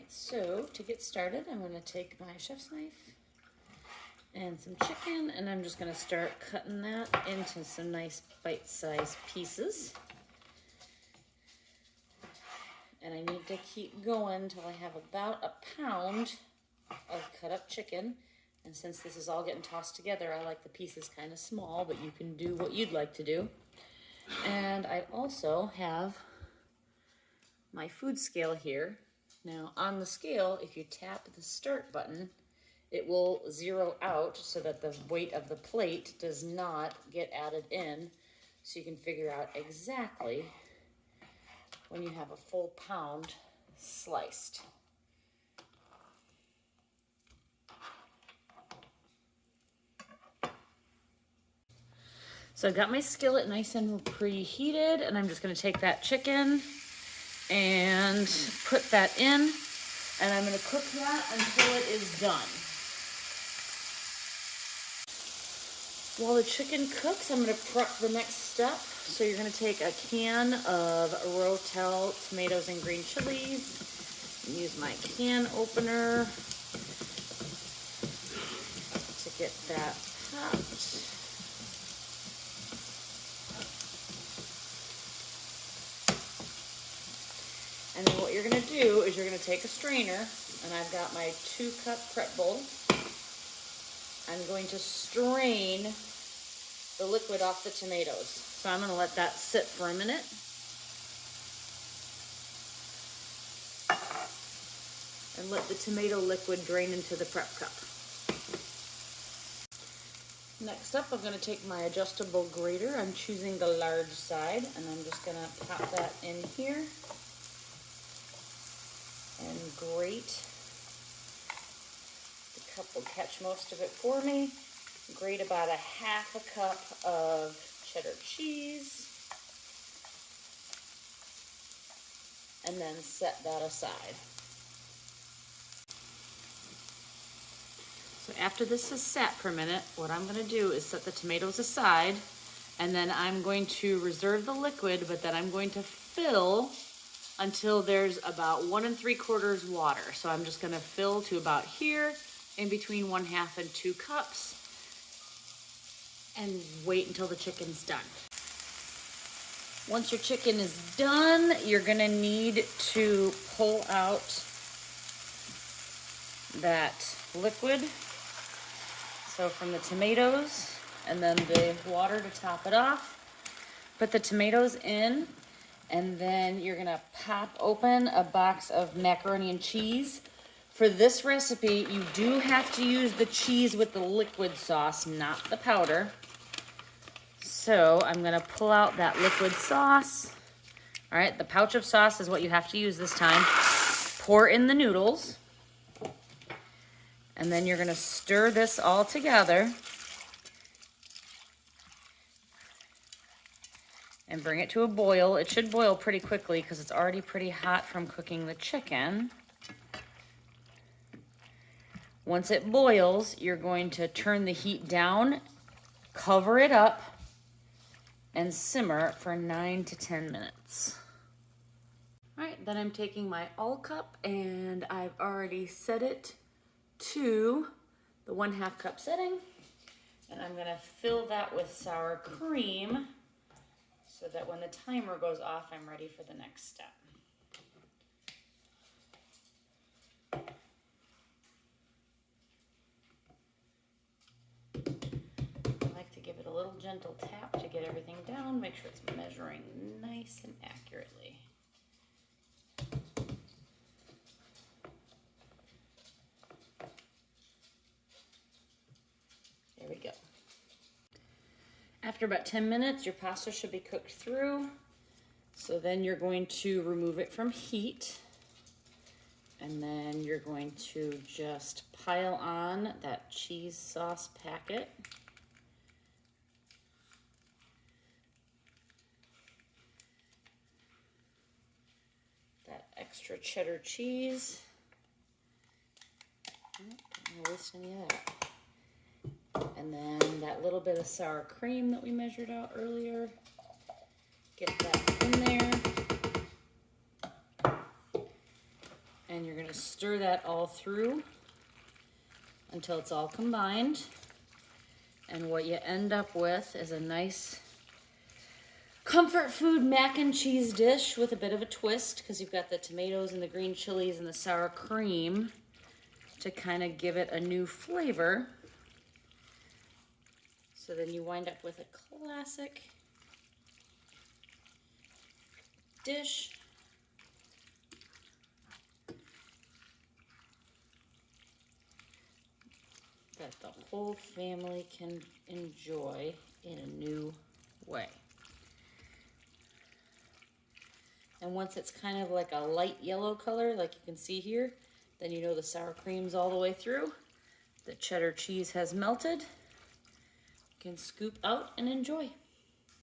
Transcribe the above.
so to get started, I'm going to take my chef's knife and some chicken, and I'm just going to start cutting that into some nice bite-sized pieces. And I need to keep going until I have about a pound of cut up chicken. And since this is all getting tossed together, I like the pieces kind of small, but you can do what you'd like to do. And I also have my food scale here. Now on the scale, if you tap the start button, it will zero out so that the weight of the plate does not get added in, so you can figure out exactly when you have a full pound sliced. So I got my skillet nice and preheated, and I'm just gonna take that chicken and put that in, and I'm gonna cook that until it is done. While the chicken cooks, I'm gonna prep the next step. So you're gonna take a can of Rotel tomatoes and green chilies, and use my can opener to get that popped. And then what you're gonna do is you're gonna take a strainer, and I've got my 2-cup prep bowl. I'm going to strain the liquid off the tomatoes. So I'm gonna let that sit for a minute. And let the tomato liquid drain into the prep cup. Next up, I'm gonna take my adjustable grater. I'm choosing the large side, and I'm just gonna pop that in here and grate. The cup will catch most of it for me. Grate about 1/2 cup of cheddar cheese, and then set that aside. So after this is sat for a minute, what I'm going to do is set the tomatoes aside, and then I'm going to reserve the liquid, but then I'm going to fill until there's about 1 3/4 water. So I'm just going to fill to about here, in between 1/2 and 2 cups, and wait until the chicken's done. Once your chicken is done, you're gonna need to pull out that liquid. So from the tomatoes, and then the water to top it off. Put the tomatoes in, and then you're gonna pop open a box of macaroni and cheese. For this recipe, you do have to use the cheese with the liquid sauce, not the powder. So I'm gonna pull out that liquid sauce. All right, the pouch of sauce is what you have to use this time. Pour in the noodles. And then you're gonna stir this all together and bring it to a boil. It should boil pretty quickly because it's already pretty hot from cooking the chicken. Once it boils, you're going to turn the heat down, cover it up, and simmer for 9 to 10 minutes. All right, then I'm taking my all cup, and I've already set it to the 1/2 cup setting, and I'm gonna fill that with sour cream so that when the timer goes off, I'm ready for the next step. Give it a little gentle tap to get everything down. Make sure it's measuring nice and accurately. There we go. After about 10 minutes, your pasta should be cooked through. So then you're going to remove it from heat. And then you're going to just pile on that cheese sauce packet. Extra cheddar cheese. Don't waste any of that. And then that little bit of sour cream that we measured out earlier. Get that in there. And you're gonna stir that all through until it's all combined. And what you end up with is a nice comfort food mac and cheese dish with a bit of a twist, because you've got the tomatoes and the green chilies and the sour cream to kind of give it a new flavor. So then you wind up with a classic dish. That the whole family can enjoy in a new way. And once it's kind of like a light yellow color, like you can see here, then you know the sour cream's all the way through. The cheddar cheese has melted. You can scoop out and enjoy.